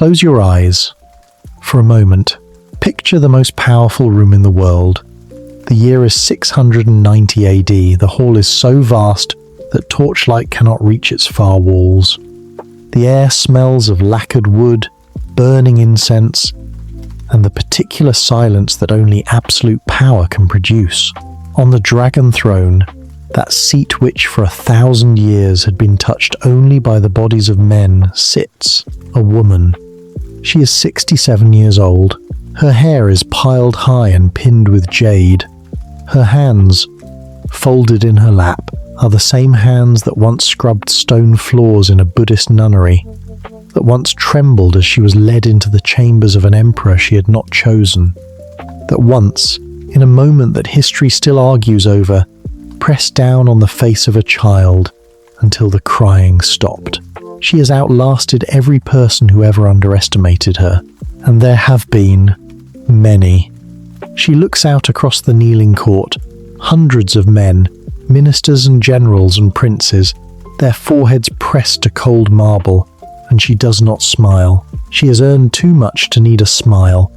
Close your eyes. For a moment, picture the most powerful room in the world. The year is 690 AD. The hall is so vast that torchlight cannot reach its far walls. The air smells of lacquered wood, burning incense, and the particular silence that only absolute power can produce. On the dragon throne, that seat which for 1,000 years had been touched only by the bodies of men, sits a woman. She is 67 years old. Her hair is piled high and pinned with jade. Her hands, folded in her lap, are the same hands that once scrubbed stone floors in a Buddhist nunnery, that once trembled as she was led into the chambers of an emperor she had not chosen, that once, in a moment that history still argues over, pressed down on the face of a child until the crying stopped. She has outlasted every person who ever underestimated her, and there have been many. She looks out across the kneeling court, hundreds of men, ministers and generals and princes, their foreheads pressed to cold marble, and she does not smile. She has earned too much to need a smile.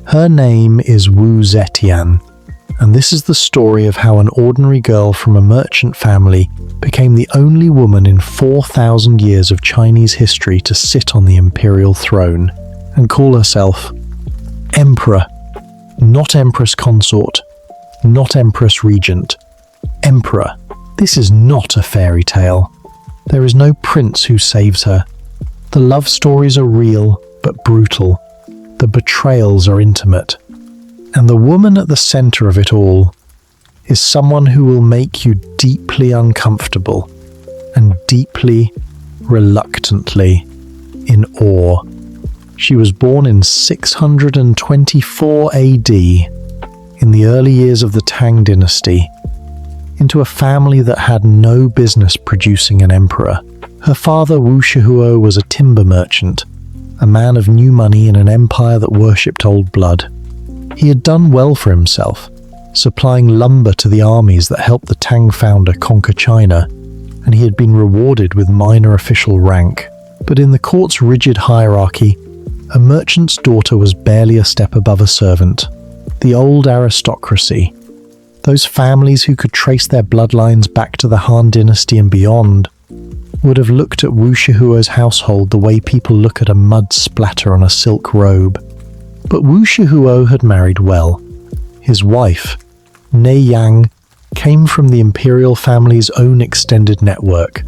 Her name is Zetian, and this is the story of how an ordinary girl from a merchant family became the only woman in 4,000 years of Chinese history to sit on the imperial throne and call herself Emperor. Not Empress Consort, not Empress Regent. Emperor. This is not a fairy tale. There is no prince who saves her. The love stories are real, but brutal. The betrayals are intimate. And the woman at the center of it all is someone who will make you deeply uncomfortable and deeply, reluctantly, in awe. She was born in 624 AD, in the early years of the Tang dynasty, into a family that had no business producing an emperor. Her father, Wu Shihuo, was a timber merchant, a man of new money in an empire that worshipped old blood. He had done well for himself, supplying lumber to the armies that helped the Tang founder conquer China, and he had been rewarded with minor official rank. But in the court's rigid hierarchy, a merchant's daughter was barely a step above a servant. The old aristocracy, those families who could trace their bloodlines back to the Han dynasty and beyond, would have looked at Wu Shihuo's household the way people look at a mud splatter on a silk robe. But Wu Shihuo had married well. His wife, Nei Yang, came from the imperial family's own extended network,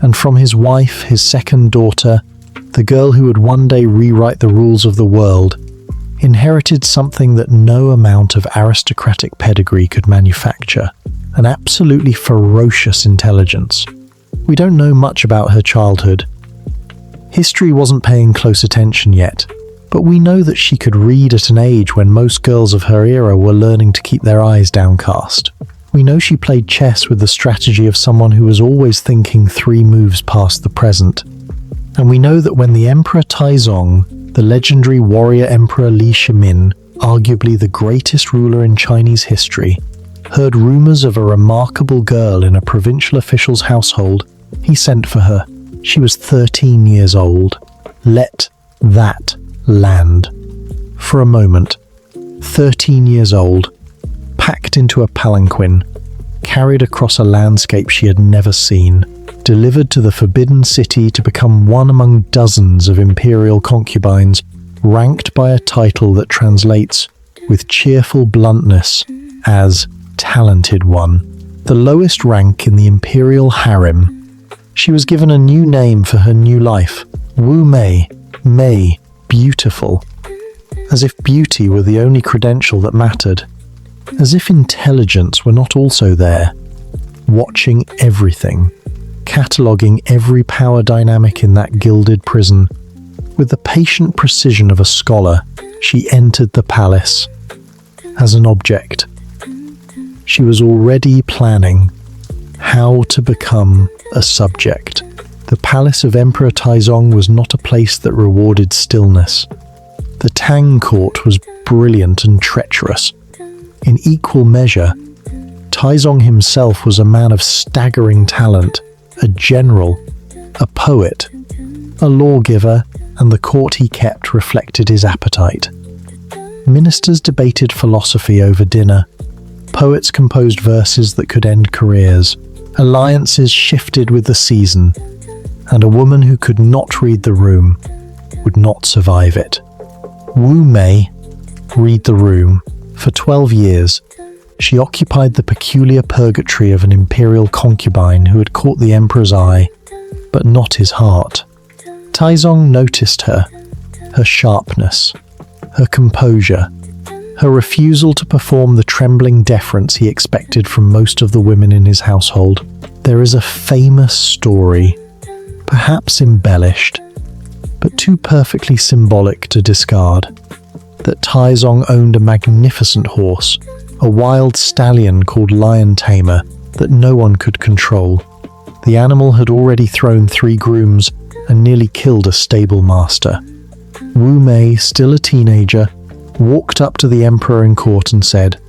and from his wife, his second daughter, the girl who would one day rewrite the rules of the world, inherited something that no amount of aristocratic pedigree could manufacture, an absolutely ferocious intelligence. We don't know much about her childhood. History wasn't paying close attention yet, but we know that she could read at an age when most girls of her era were learning to keep their eyes downcast. We know she played chess with the strategy of someone who was always thinking 3 moves past the present. And we know that when the Emperor Taizong, the legendary warrior Emperor Li Shimin, arguably the greatest ruler in Chinese history, heard rumors of a remarkable girl in a provincial official's household, he sent for her. She was 13 years old. Let that land. For a moment, 13 years old, packed into a palanquin, carried across a landscape she had never seen, delivered to the Forbidden City to become one among dozens of imperial concubines, ranked by a title that translates, with cheerful bluntness, as Talented One, the lowest rank in the imperial harem. She was given a new name for her new life, Wu Mei, Mei, beautiful, as if beauty were the only credential that mattered, as if intelligence were not also there, watching everything, cataloguing every power dynamic in that gilded prison. With the patient precision of a scholar, she entered the palace as an object. She was already planning how to become a subject. The palace of Emperor Taizong was not a place that rewarded stillness. The Tang court was brilliant and treacherous. In equal measure, Taizong himself was a man of staggering talent, a general, a poet, a lawgiver, and the court he kept reflected his appetite. Ministers debated philosophy over dinner. Poets composed verses that could end careers. Alliances shifted with the season, and a woman who could not read the room would not survive it. Wu Mei, read the room. For 12 years, she occupied the peculiar purgatory of an imperial concubine who had caught the emperor's eye, but not his heart. Taizong noticed her sharpness, her composure, her refusal to perform the trembling deference he expected from most of the women in his household. There is a famous story, perhaps embellished, but too perfectly symbolic to discard, that Taizong owned a magnificent horse, a wild stallion called Lion Tamer, that no one could control. The animal had already thrown 3 grooms and nearly killed a stable master. Wu Mei, still a teenager, walked up to the emperor in court and said,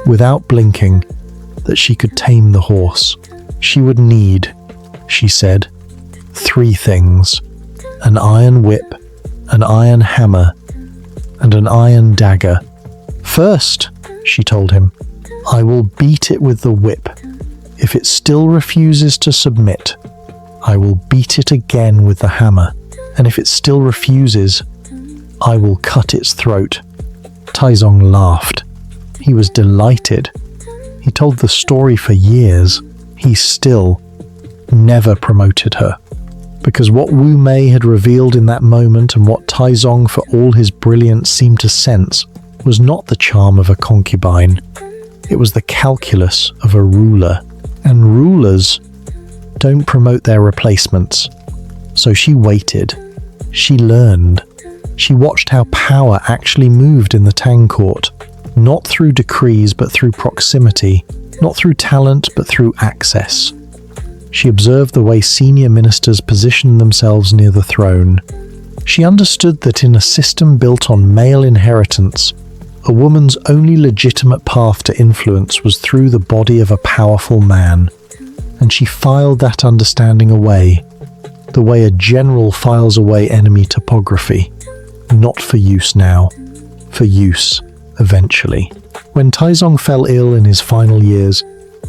without blinking, that she could tame the horse. She would need, she said, 3 things: an iron whip, an iron hammer, and an iron dagger. First, she told him, I will beat it with the whip. If it still refuses to submit, I will beat it again with the hammer, and if it still refuses, I will cut its throat. Taizong laughed. He was delighted. He told the story for years. He still never promoted her. Because what Wu Mei had revealed in that moment, and what Taizong for all his brilliance seemed to sense, was not the charm of a concubine. It was the calculus of a ruler. And rulers don't promote their replacements. So she waited. She learned. She watched how power actually moved in the Tang court, not through decrees but through proximity, not through talent but through access. She observed the way senior ministers positioned themselves near the throne. She understood that in a system built on male inheritance, a woman's only legitimate path to influence was through the body of a powerful man, and she filed that understanding away, the way a general files away enemy topography. Not for use now, for use eventually. When Taizong fell ill in his final years,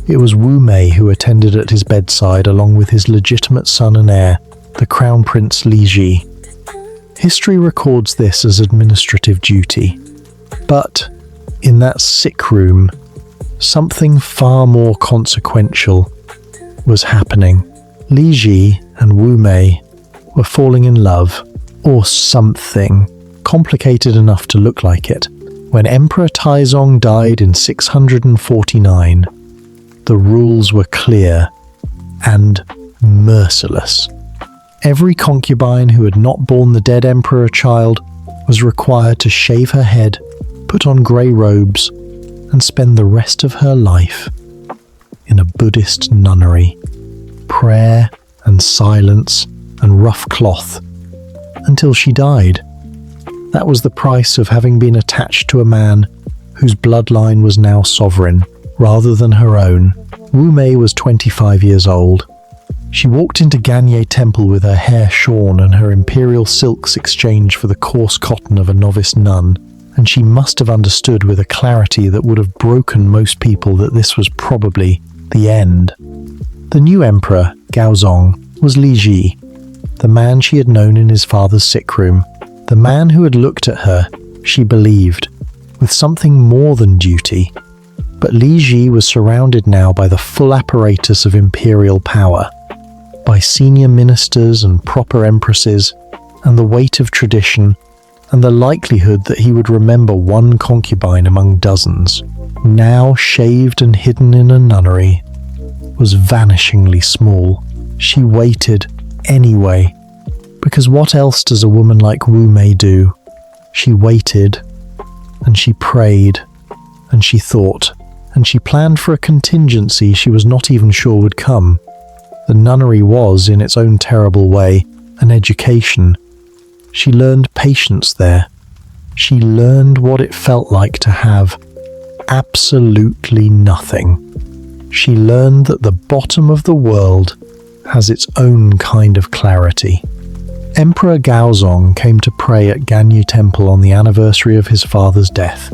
it was Wu Mei who attended at his bedside along with his legitimate son and heir, the Crown Prince Li Ji. History records this as administrative duty. But in that sick room, something far more consequential was happening. Li Ji and Wu Mei were falling in love, or something, complicated enough to look like it. When Emperor Taizong died in 649, the rules were clear and merciless. Every concubine who had not borne the dead emperor a child was required to shave her head, put on grey robes, and spend the rest of her life in a Buddhist nunnery. Prayer and silence and rough cloth until she died. That was the price of having been attached to a man whose bloodline was now sovereign, rather than her own. Wu Mei was 25 years old. She walked into Ganye Temple with her hair shorn and her imperial silks exchanged for the coarse cotton of a novice nun, and she must have understood with a clarity that would have broken most people that this was probably the end. The new emperor, Gaozong, was Li Ji, the man she had known in his father's sick room, the man who had looked at her, she believed, with something more than duty. But Li Ji was surrounded now by the full apparatus of imperial power, by senior ministers and proper empresses, and the weight of tradition, and the likelihood that he would remember one concubine among dozens, now shaved and hidden in a nunnery, was vanishingly small. She waited anyway, because what else does a woman like Wu Mei do? She waited, and she prayed, and she thought, and she planned for a contingency she was not even sure would come. The nunnery was, in its own terrible way, an education. She learned patience there. She learned what it felt like to have absolutely nothing. She learned that the bottom of the world has its own kind of clarity. Emperor Gaozong came to pray at Ganyu Temple on the anniversary of his father's death.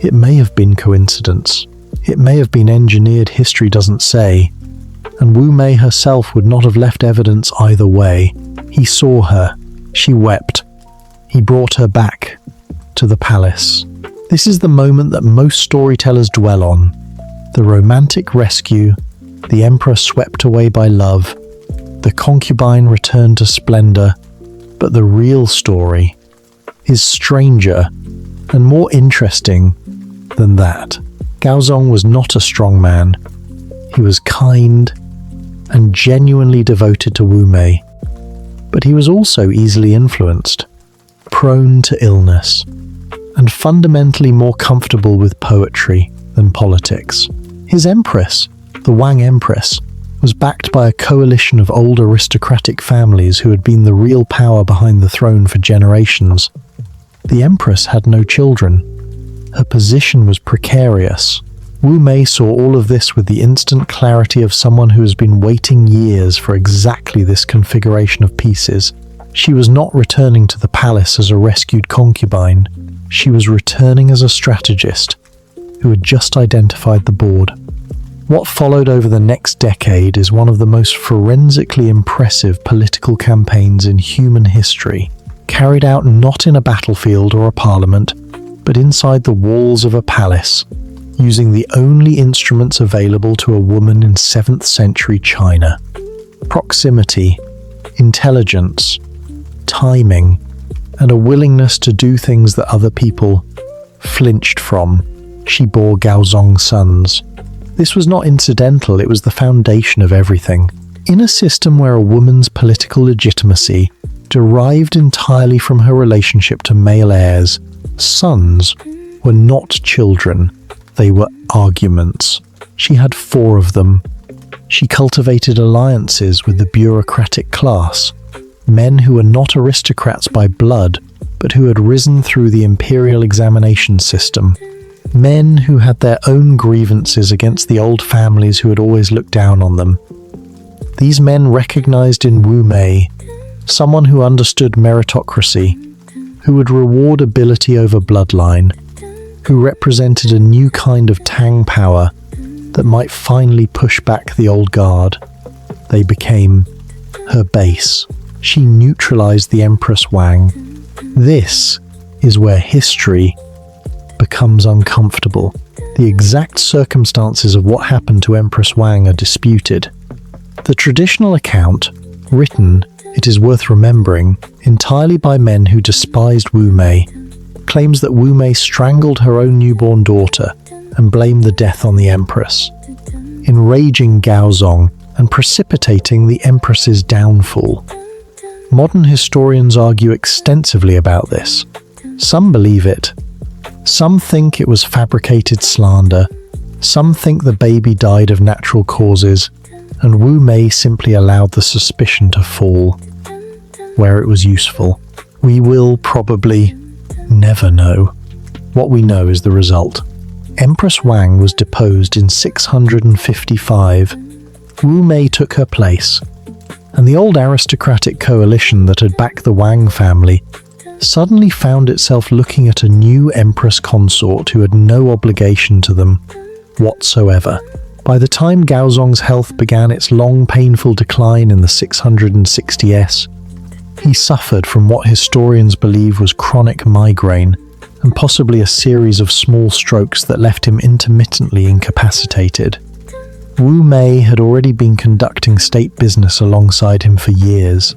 It may have been coincidence. It may have been engineered, history doesn't say. And Wu Mei herself would not have left evidence either way. He saw her. She wept. He brought her back to the palace. This is the moment that most storytellers dwell on. The romantic rescue, the emperor swept away by love, the concubine returned to splendor, but the real story is stranger and more interesting than that. Gaozong was not a strong man. He was kind and genuinely devoted to Wu Mei, but he was also easily influenced, prone to illness, and fundamentally more comfortable with poetry than politics. His empress, the Wang Empress, was backed by a coalition of old aristocratic families who had been the real power behind the throne for generations. The empress had no children. Her position was precarious. Wu Mei saw all of this with the instant clarity of someone who has been waiting years for exactly this configuration of pieces. She was not returning to the palace as a rescued concubine. She was returning as a strategist who had just identified the board. What followed over the next decade is one of the most forensically impressive political campaigns in human history, carried out not in a battlefield or a parliament, but inside the walls of a palace, using the only instruments available to a woman in 7th century China. Proximity, intelligence, timing, and a willingness to do things that other people flinched from. She bore Gaozong's sons. This was not incidental, it was the foundation of everything. In a system where a woman's political legitimacy derived entirely from her relationship to male heirs, sons were not children, they were arguments. She had 4 of them. She cultivated alliances with the bureaucratic class, men who were not aristocrats by blood, but who had risen through the imperial examination system. Men who had their own grievances against the old families who had always looked down on them. These men recognized in Wu Mei someone who understood meritocracy, who would reward ability over bloodline, who represented a new kind of Tang power that might finally push back the old guard. They became her base. She neutralized the Empress Wang. This is where history becomes uncomfortable. The exact circumstances of what happened to Empress Wang are disputed. The traditional account, written, it is worth remembering, entirely by men who despised Wu Mei, claims that Wu Mei strangled her own newborn daughter and blamed the death on the empress, enraging Gaozong and precipitating the empress's downfall. Modern historians argue extensively about this. Some believe it. Some think it was fabricated slander. Some think the baby died of natural causes, and Wu Mei simply allowed the suspicion to fall where it was useful. We will probably never know. What we know is the result. Empress Wang was deposed in 655. Wu Mei took her place, and the old aristocratic coalition that had backed the Wang family suddenly found itself looking at a new empress consort who had no obligation to them whatsoever. By the time Gaozong's health began its long, painful decline in the 660s, he suffered from what historians believe was chronic migraine and possibly a series of small strokes that left him intermittently incapacitated. Wu Mei had already been conducting state business alongside him for years,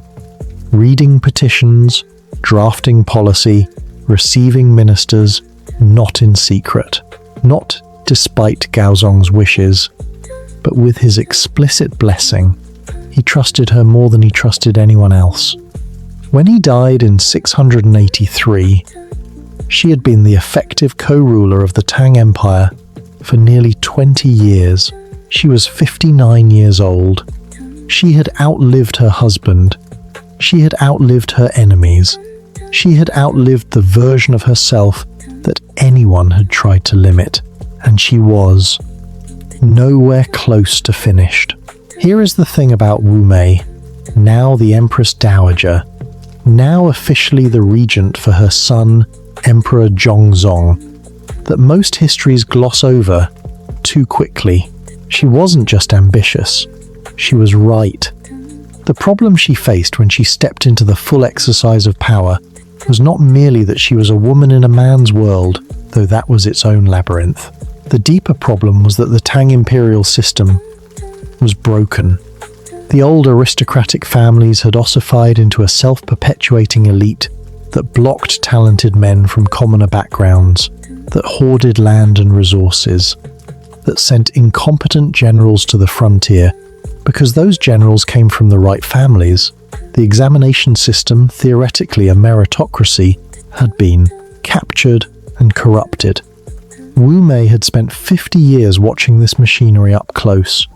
reading petitions, drafting policy, receiving ministers, not in secret, not despite Gaozong's wishes, but with his explicit blessing. He trusted her more than he trusted anyone else. When he died in 683, she had been the effective co-ruler of the Tang Empire for nearly 20 years. She was 59 years old. She had outlived her husband. She had outlived her enemies. She had outlived the version of herself that anyone had tried to limit, and she was nowhere close to finished. Here is the thing about Wu Mei, now the Empress Dowager, now officially the regent for her son, Emperor Zhongzong, that most histories gloss over too quickly. She wasn't just ambitious, she was right. The problem she faced when she stepped into the full exercise of power was not merely that she was a woman in a man's world, though that was its own labyrinth. The deeper problem was that the Tang imperial system was broken. The old aristocratic families had ossified into a self-perpetuating elite that blocked talented men from commoner backgrounds, that hoarded land and resources, that sent incompetent generals to the frontier. Because those generals came from the right families, the examination system, theoretically a meritocracy, had been captured and corrupted. Wu Mei had spent 50 years watching this machinery up close.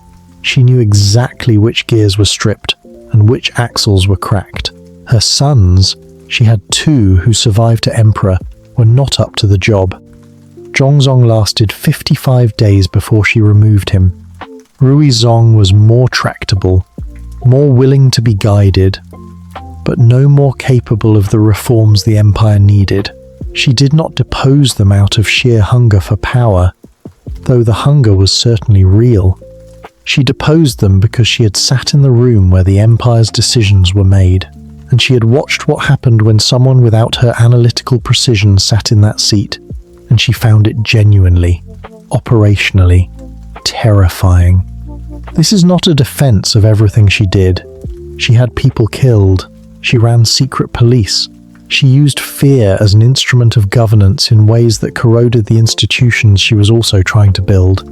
She knew exactly which gears were stripped and which axles were cracked. Her sons, she had two who survived to emperor, were not up to the job. Zhongzong lasted 55 days before she removed him. Ruizong was more tractable, more willing to be guided, but no more capable of the reforms the empire needed. She did not depose them out of sheer hunger for power, though the hunger was certainly real. She deposed them because she had sat in the room where the empire's decisions were made, and she had watched what happened when someone without her analytical precision sat in that seat, and she found it genuinely, operationally, terrifying. This is not a defense of everything she did. She had people killed. She ran secret police. She used fear as an instrument of governance in ways that corroded the institutions she was also trying to build.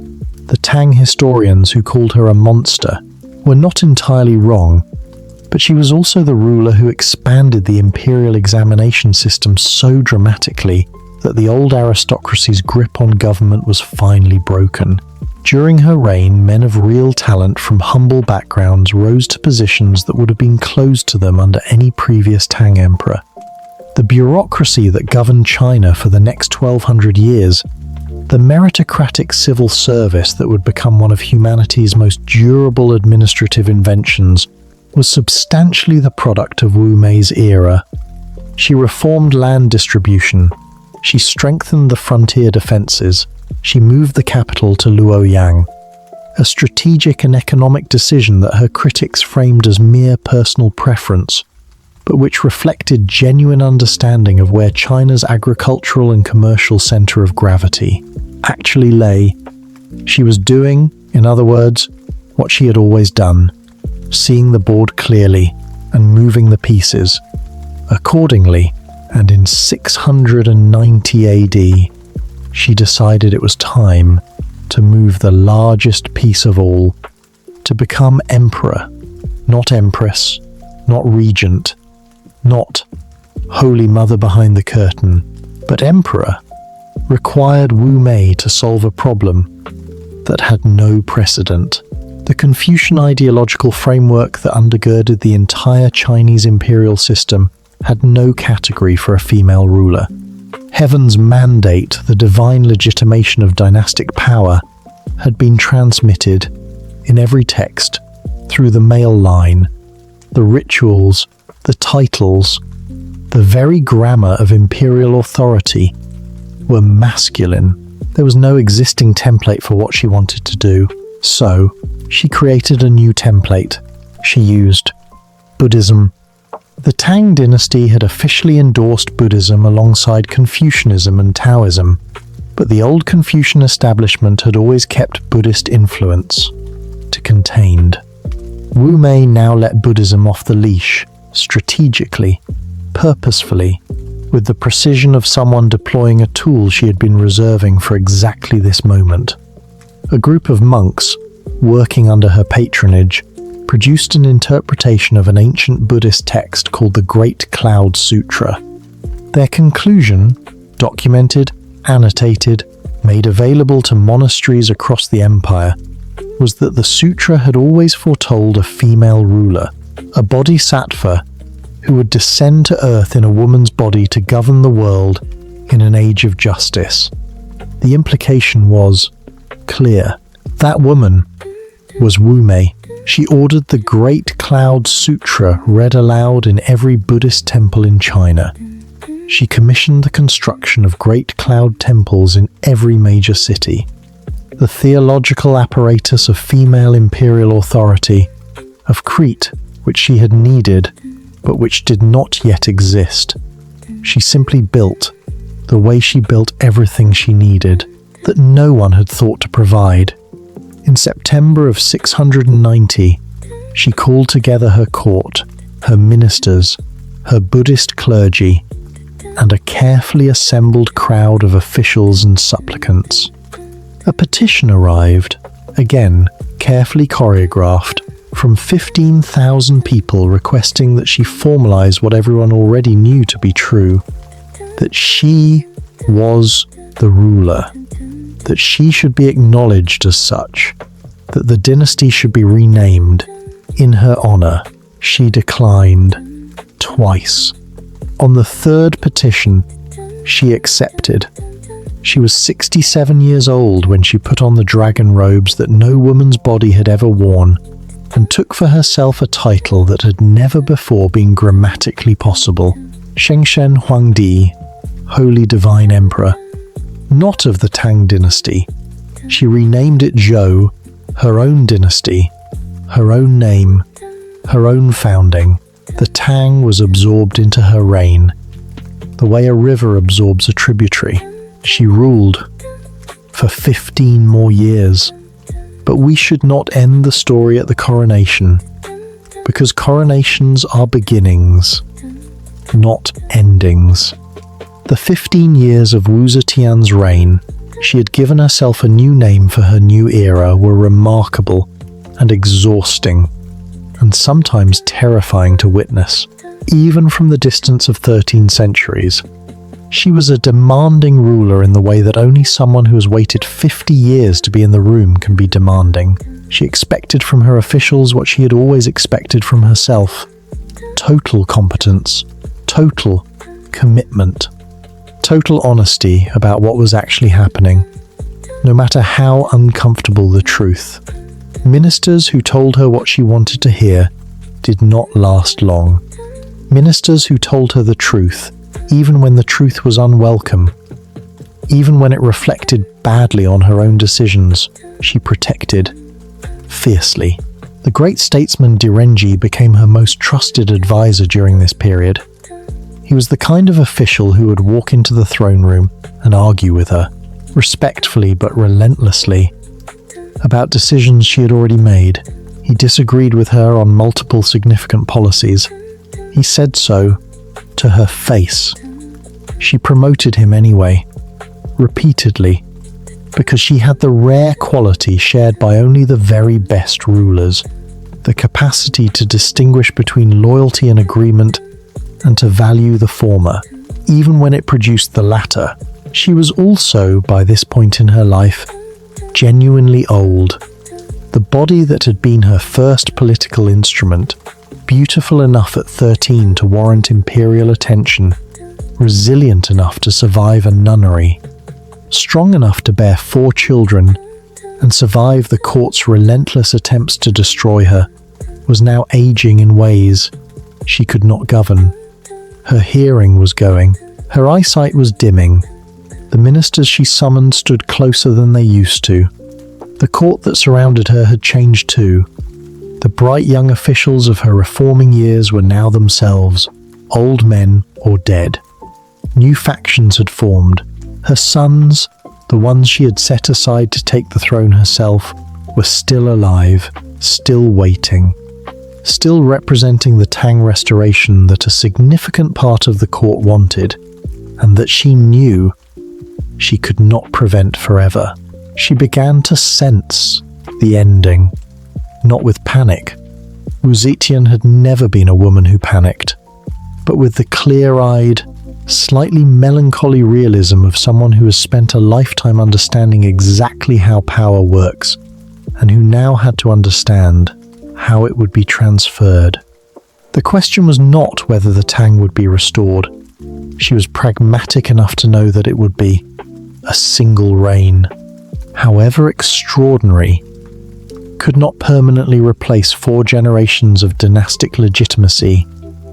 The Tang historians who called her a monster were not entirely wrong, but she was also the ruler who expanded the imperial examination system so dramatically that the old aristocracy's grip on government was finally broken. During her reign, men of real talent from humble backgrounds rose to positions that would have been closed to them under any previous Tang emperor. The bureaucracy that governed China for the next 1200 years, the meritocratic civil service that would become one of humanity's most durable administrative inventions, was substantially the product of Wu Mei's era. She reformed land distribution. She strengthened the frontier defenses. She moved the capital to Luoyang, a strategic and economic decision that her critics framed as mere personal preference, but which reflected genuine understanding of where China's agricultural and commercial center of gravity actually lay. She was doing, in other words, what she had always done, seeing the board clearly and moving the pieces. Accordingly, and in 690 AD, she decided it was time to move the largest piece of all, to become emperor, not empress, not regent, not Holy Mother behind the curtain, but emperor, required Wu Mei to solve a problem that had no precedent. The Confucian ideological framework that undergirded the entire Chinese imperial system had no category for a female ruler. Heaven's mandate, the divine legitimation of dynastic power, had been transmitted in every text through the male line. The rituals, the titles, the very grammar of imperial authority were masculine. There was no existing template for what she wanted to do, so she created a new template. She used Buddhism. The Tang dynasty had officially endorsed Buddhism alongside Confucianism and Taoism, but the old Confucian establishment had always kept Buddhist influence contained. Wu Mei now let Buddhism off the leash, strategically, purposefully, with the precision of someone deploying a tool she had been reserving for exactly this moment. A group of monks, working under her patronage, produced an interpretation of an ancient Buddhist text called the Great Cloud Sutra. Their conclusion, documented, annotated, made available to monasteries across the empire, was that the sutra had always foretold a female ruler, a bodhisattva who would descend to earth in a woman's body to govern the world in an age of justice. The implication was clear. That woman was Wu Mei. She ordered the Great Cloud Sutra read aloud in every Buddhist temple in China. She commissioned the construction of Great Cloud temples in every major city. The theological apparatus of female imperial authority, of Crete, which she had needed, but which did not yet exist. She simply built, the way she built everything she needed, that no one had thought to provide. In September of 690, she called together her court, her ministers, her Buddhist clergy, and a carefully assembled crowd of officials and supplicants. A petition arrived, again carefully choreographed, from 15,000 people requesting that she formalize what everyone already knew to be true, that she was the ruler, that she should be acknowledged as such, that the dynasty should be renamed. In her honor, she declined twice. On the third petition, she accepted. She was 67 years old when she put on the dragon robes that no woman's body had ever worn, and took for herself a title that had never before been grammatically possible, Shengshen Huangdi, Holy Divine Emperor. Not of the Tang dynasty. She renamed it Zhou, her own dynasty, her own name, her own founding. The Tang was absorbed into her reign, the way a river absorbs a tributary. She ruled for 15 more years. But we should not end the story at the coronation, because coronations are beginnings, not endings. The 15 years of Wu Zetian's reign, she had given herself a new name for her new era, were remarkable and exhausting, and sometimes terrifying to witness, even from the distance of 13 centuries. She was a demanding ruler in the way that only someone who has waited 50 years to be in the room can be demanding. She expected from her officials what she had always expected from herself: total competence, total commitment, total honesty about what was actually happening, no matter how uncomfortable the truth. Ministers who told her what she wanted to hear did not last long. Ministers who told her the truth, even when the truth was unwelcome, even when it reflected badly on her own decisions, she protected fiercely. The great statesman Direnji became her most trusted advisor during this period. He was the kind of official who would walk into the throne room and argue with her, respectfully but relentlessly, about decisions she had already made. He disagreed with her on multiple significant policies. He said so to her face. She promoted him anyway, repeatedly, because she had the rare quality shared by only the very best rulers, the capacity to distinguish between loyalty and agreement, and to value the former, even when it produced the latter. She was also, by this point in her life, genuinely old. The body that had been her first political instrument, beautiful enough at 13 to warrant imperial attention, resilient enough to survive a nunnery, strong enough to bear 4 children, and survive the court's relentless attempts to destroy her, was now aging in ways she could not govern. Her hearing was going. Her eyesight was dimming. The ministers she summoned stood closer than they used to. The court that surrounded her had changed too. The bright young officials of her reforming years were now themselves old men or dead. New factions had formed. Her sons, the ones she had set aside to take the throne herself, were still alive, still waiting, still representing the Tang restoration that a significant part of the court wanted, and that she knew she could not prevent forever. She began to sense the ending, not with panic. Wu Zetian had never been a woman who panicked, but with the clear-eyed, slightly melancholy realism of someone who has spent a lifetime understanding exactly how power works, and who now had to understand how it would be transferred. The question was not whether the Tang would be restored. She was pragmatic enough to know that it would be a single reign, however extraordinary, could not permanently replace 4 generations of dynastic legitimacy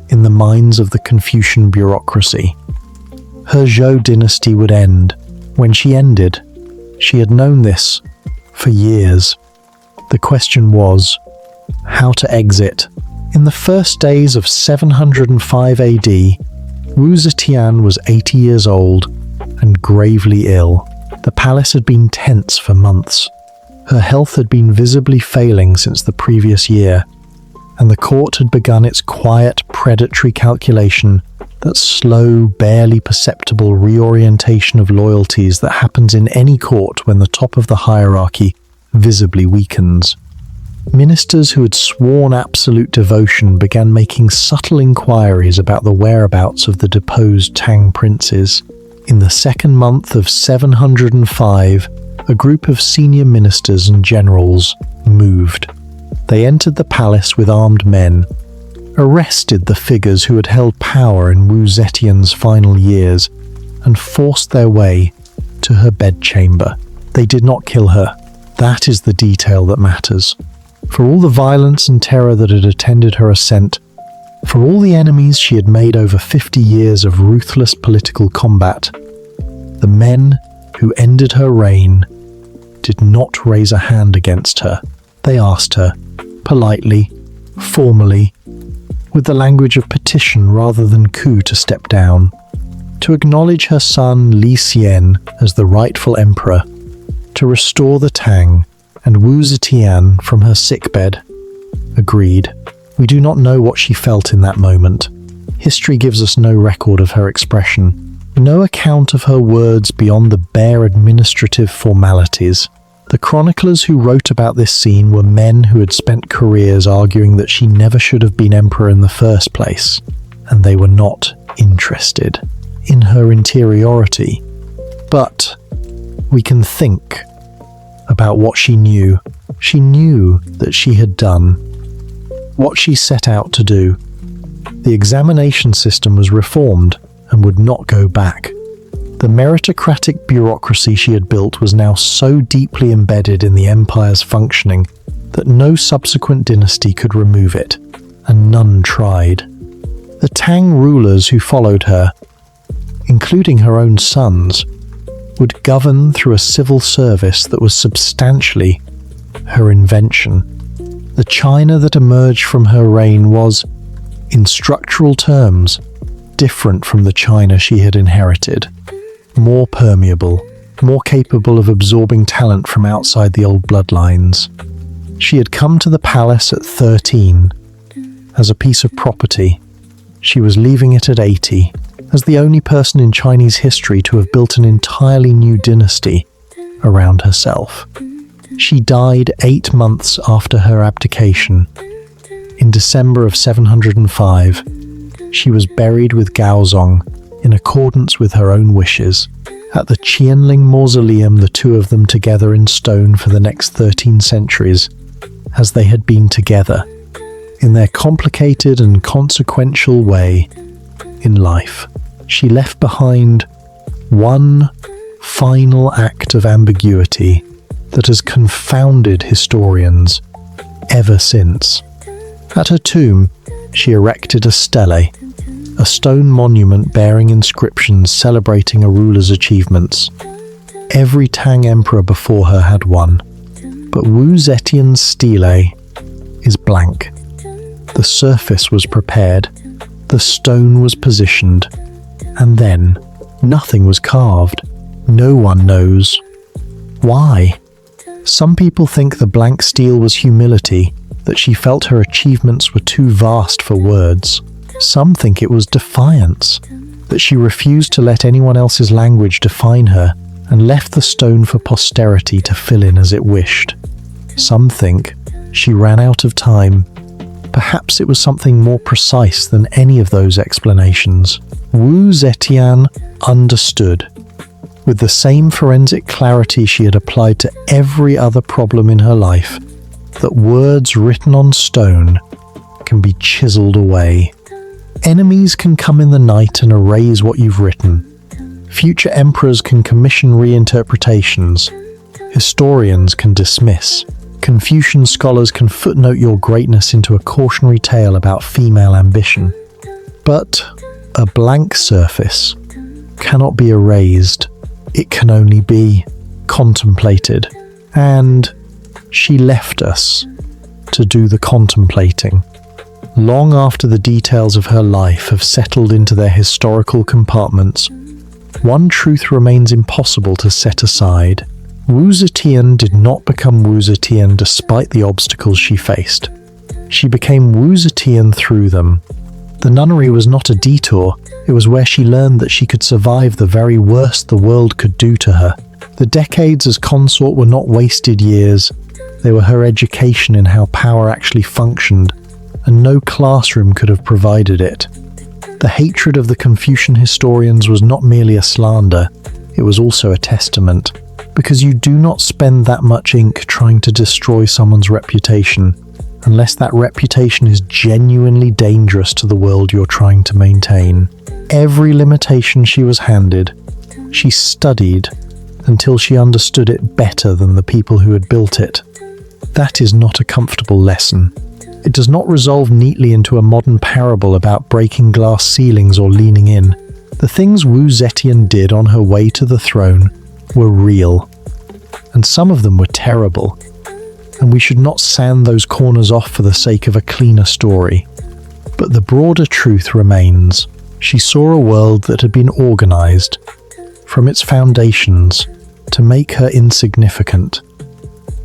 in the minds of the Confucian bureaucracy. Her Zhou dynasty would end. When she ended, she had known this for years. The question was, how to exit. In the first days of 705 AD, Wu Zetian was 80 years old and gravely ill. The palace had been tense for months. Her health had been visibly failing since the previous year, and the court had begun its quiet, predatory calculation, that slow, barely perceptible reorientation of loyalties that happens in any court when the top of the hierarchy visibly weakens. Ministers who had sworn absolute devotion began making subtle inquiries about the whereabouts of the deposed Tang princes. In the second month of 705, a group of senior ministers and generals moved. They entered the palace with armed men, arrested the figures who had held power in Wu Zetian's final years, and forced their way to her bedchamber. They did not kill her. That is the detail that matters. For all the violence and terror that had attended her ascent, for all the enemies she had made over 50 years of ruthless political combat, the men who ended her reign did not raise a hand against her. They asked her, politely, formally, with the language of petition rather than coup, to step down, to acknowledge her son Li Xian as the rightful emperor, to restore the Tang and Wu Zetian from her sickbed. Agreed. We do not know what she felt in that moment. History gives us no record of her expression, no account of her words beyond the bare administrative formalities. The chroniclers who wrote about this scene were men who had spent careers arguing that she never should have been emperor in the first place, and they were not interested in her interiority. But we can think about what she knew. She knew that she had done what she set out to do. The examination system was reformed and would not go back. The meritocratic bureaucracy she had built was now so deeply embedded in the empire's functioning that no subsequent dynasty could remove it, and none tried. The Tang rulers who followed her, including her own sons, would govern through a civil service that was substantially her invention. The China that emerged from her reign was, in structural terms, different from the China she had inherited. More permeable, more capable of absorbing talent from outside the old bloodlines. She had come to the palace at 13 as a piece of property. She was leaving it at 80 as the only person in Chinese history to have built an entirely new dynasty around herself. She died 8 months after her abdication. In December of 705, she was buried with Gaozong in accordance with her own wishes. At the Qianling mausoleum, the two of them together in stone for the next 13 centuries, as they had been together, in their complicated and consequential way in life. She left behind one final act of ambiguity that has confounded historians ever since. At her tomb, she erected a stele, a stone monument bearing inscriptions celebrating a ruler's achievements. Every Tang emperor before her had one, but Wu Zetian's stele is blank. The surface was prepared, the stone was positioned, and then nothing was carved. No one knows why. Some people think the blank stele was humility, that she felt her achievements were too vast for words. Some think it was defiance, that she refused to let anyone else's language define her and left the stone for posterity to fill in as it wished. Some think she ran out of time. Perhaps it was something more precise than any of those explanations. Wu Zetian understood, with the same forensic clarity she had applied to every other problem in her life, that words written on stone can be chiseled away. Enemies can come in the night and erase what you've written. Future emperors can commission reinterpretations. Historians can dismiss. Confucian scholars can footnote your greatness into a cautionary tale about female ambition. But a blank surface cannot be erased. It can only be contemplated. And she left us to do the contemplating. Long after the details of her life have settled into their historical compartments, one truth remains impossible to set aside. Wu Zetian did not become Wu Zetian despite the obstacles she faced. She became Wu Zetian through them. The nunnery was not a detour, it was where she learned that she could survive the very worst the world could do to her. The decades as consort were not wasted years, they were her education in how power actually functioned, and no classroom could have provided it. The hatred of the Confucian historians was not merely a slander, it was also a testament. Because you do not spend that much ink trying to destroy someone's reputation, unless that reputation is genuinely dangerous to the world you're trying to maintain. Every limitation she was handed, she studied until she understood it better than the people who had built it. That is not a comfortable lesson. It does not resolve neatly into a modern parable about breaking glass ceilings or leaning in. The things Wu Zetian did on her way to the throne were real, and some of them were terrible, and we should not sand those corners off for the sake of a cleaner story. But the broader truth remains. She saw a world that had been organized from its foundations to make her insignificant,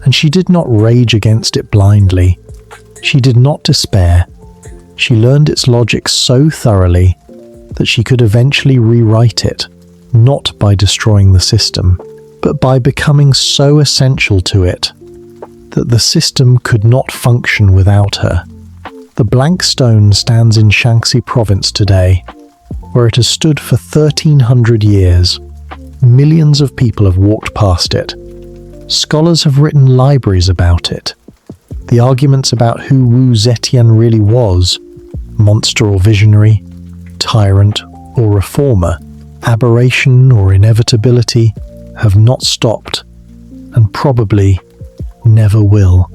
and she did not rage against it blindly. She did not despair. She learned its logic so thoroughly that she could eventually rewrite it, not by destroying the system, but by becoming so essential to it that the system could not function without her. The blank stone stands in Shaanxi province today, where it has stood for 1,300 years. Millions of people have walked past it. Scholars have written libraries about it. The arguments about who Wu Zetian really was, monster or visionary, tyrant or reformer, aberration or inevitability, have not stopped, and probably never will.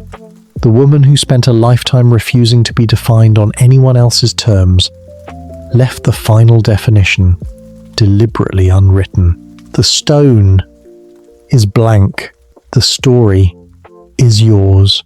The woman who spent a lifetime refusing to be defined on anyone else's terms left the final definition deliberately unwritten. The stone is blank. The story is yours.